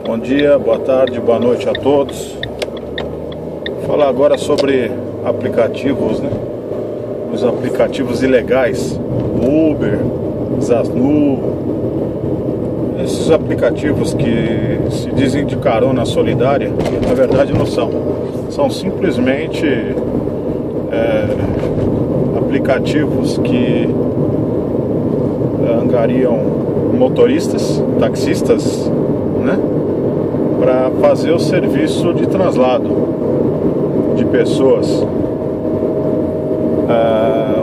Bom dia, boa tarde, boa noite a todos. Vou falar agora sobre aplicativos, né? Os aplicativos ilegais, Uber, Zasnu, esses aplicativos que se dizem de carona solidária, na verdade não são. São simplesmente aplicativos que angariam motoristas, taxistas, né, para fazer o serviço de translado de pessoas,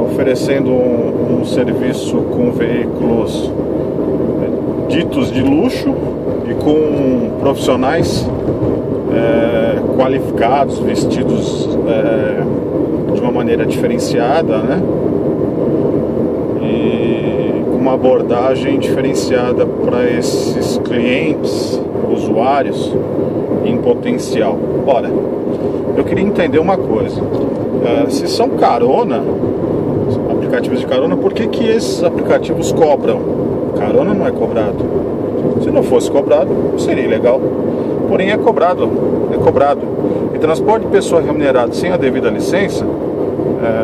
oferecendo um serviço com veículos ditos de luxo e com profissionais qualificados, vestidos de uma maneira diferenciada, né? E com uma abordagem diferenciada para esses clientes, usuários em potencial. Ora, eu queria entender uma coisa: se são carona, aplicativos de carona, por que esses aplicativos cobram? Carona não é cobrado. Se não fosse cobrado, seria ilegal. Porém é cobrado. E transporte de pessoa remunerado sem a devida licença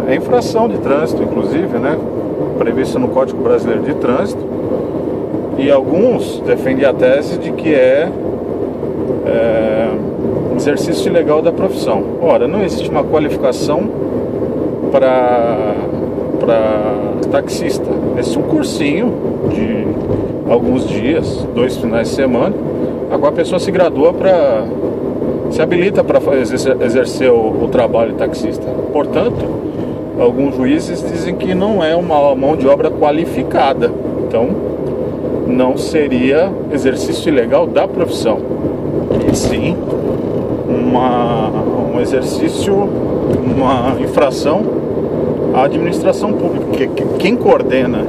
é infração de trânsito, inclusive, né? Prevista no Código Brasileiro de Trânsito. E alguns defendem a tese de que é exercício ilegal da profissão. Ora, não existe uma qualificação para taxista. Esse é um cursinho de alguns dias, 2 finais de semana. Agora a pessoa se gradua se habilita para exercer o trabalho de taxista. Portanto, alguns juízes dizem que não é uma mão de obra qualificada. Então, não seria exercício ilegal da profissão. E sim, um exercício, uma infração à administração pública. Quem coordena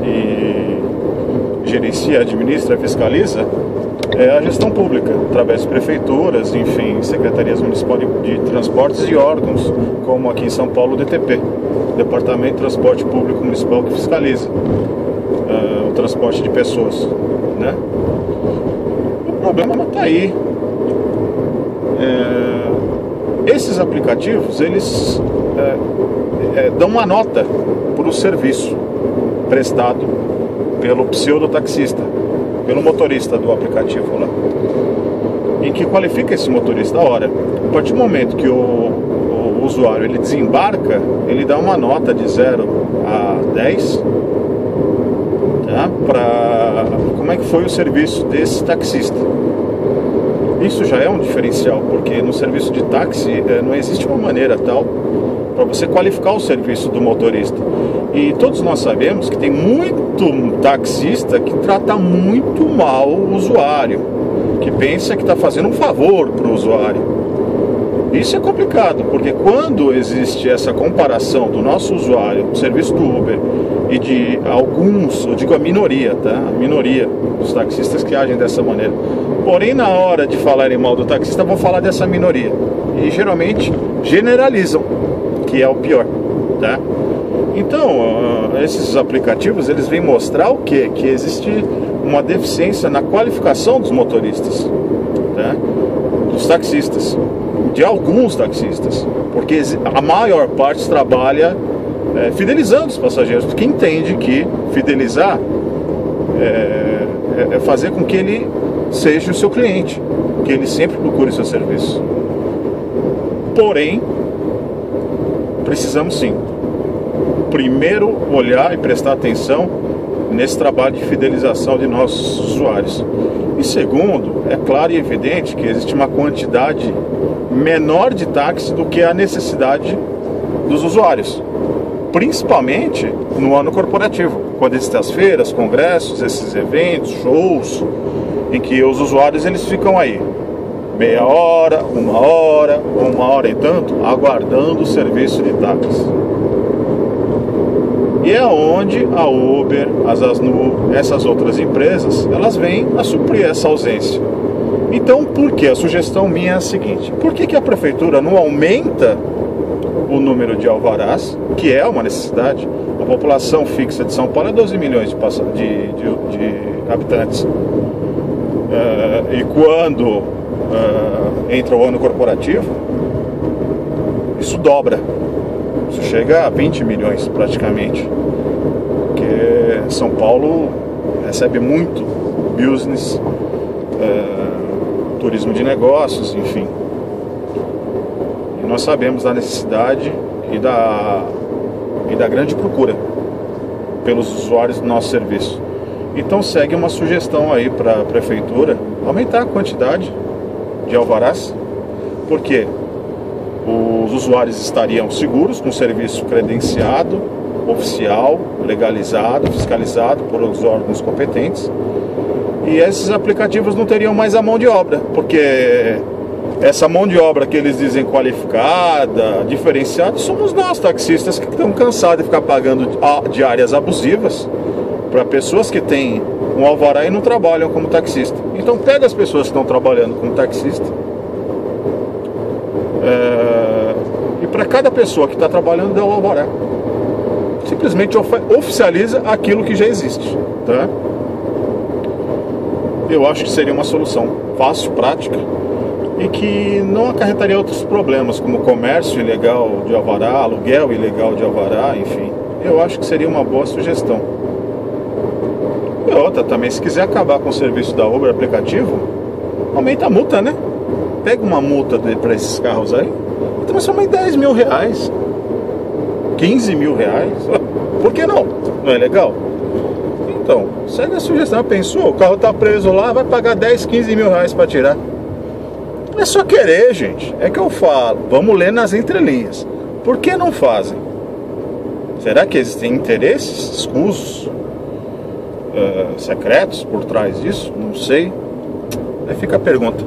e gerencia, administra, fiscaliza é a gestão pública, através de prefeituras, enfim, secretarias municipais de transportes e órgãos, como aqui em São Paulo o DTP, Departamento de Transporte Público Municipal, que fiscaliza o transporte de pessoas, né? O problema está aí. Esses aplicativos, eles dão uma nota para o serviço prestado pelo pseudo-taxista, pelo motorista do aplicativo lá, em que qualifica esse motorista. Ora, a partir do momento que o usuário ele desembarca, ele dá uma nota de 0 a 10, tá? Para como é que foi o serviço desse taxista. Isso já é um diferencial, porque no serviço de táxi não existe uma maneira tal para você qualificar o serviço do motorista. E todos nós sabemos que tem muito taxista que trata muito mal o usuário, que pensa que está fazendo um favor para o usuário. Isso é complicado, porque quando existe essa comparação do nosso usuário, do serviço do Uber, e de alguns, eu digo a minoria, tá? A minoria dos taxistas que agem dessa maneira. Porém, na hora de falarem mal do taxista, vão falar dessa minoria. E geralmente generalizam, que é o pior, tá? Então, esses aplicativos, eles vêm mostrar o quê? Que existe uma deficiência na qualificação dos motoristas, tá? Dos taxistas, de alguns taxistas, porque a maior parte trabalha fidelizando os passageiros, porque entende que fidelizar é fazer com que ele seja o seu cliente, que ele sempre procure seu serviço. Porém, precisamos sim primeiro olhar e prestar atenção nesse trabalho de fidelização de nossos usuários. E segundo, é claro e evidente que existe uma quantidade menor de táxi do que a necessidade dos usuários, principalmente no ano corporativo, quando existem as feiras, congressos, esses eventos, shows, em que os usuários eles ficam aí meia hora, uma hora e tanto, aguardando o serviço de táxi. E é onde a Uber, a Zasnu, essas outras empresas, elas vêm a suprir essa ausência. Então, por que? A sugestão minha é a seguinte: por que a prefeitura não aumenta o número de alvarás, que é uma necessidade? A população fixa de São Paulo é 12 milhões de habitantes. E quando entra o ano corporativo, isso dobra. Isso chega a 20 milhões praticamente. Porque São Paulo recebe muito business, turismo de negócios, enfim. E nós sabemos da necessidade e da grande procura pelos usuários do nosso serviço. Então segue uma sugestão aí para a prefeitura aumentar a quantidade de alvarás, porque os usuários estariam seguros com serviço credenciado, oficial, legalizado, fiscalizado por os órgãos competentes, e esses aplicativos não teriam mais a mão de obra, porque essa mão de obra que eles dizem qualificada, diferenciada, somos nós taxistas que estamos cansados de ficar pagando diárias abusivas para pessoas que têm um alvará e não trabalham como taxista. Então pega as pessoas que estão trabalhando como taxista, e para cada pessoa que está trabalhando dá o alvará. Simplesmente oficializa aquilo que já existe, tá? Eu acho que seria uma solução fácil, prática, e que não acarretaria outros problemas, como comércio ilegal de alvará, aluguel ilegal de alvará, enfim. Eu acho que seria uma boa sugestão. E outra também, se quiser acabar com o serviço da Uber aplicativo, aumenta a multa, né? Pega uma multa para esses carros aí e transforma em 10 mil reais, 15 mil reais. Por que não? Não é legal? Então, segue a sugestão. Pensou? O carro tá preso lá, vai pagar 10, 15 mil reais para tirar. É só querer, gente. É que eu falo, vamos ler nas entrelinhas. Por que não fazem? Será que existem interesses escusos, secretos por trás disso? Não sei. Aí fica a pergunta.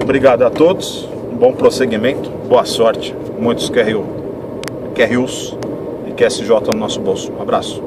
Obrigado a todos, um bom prosseguimento, boa sorte, muitos QRUs e QSJ no nosso bolso. Um abraço.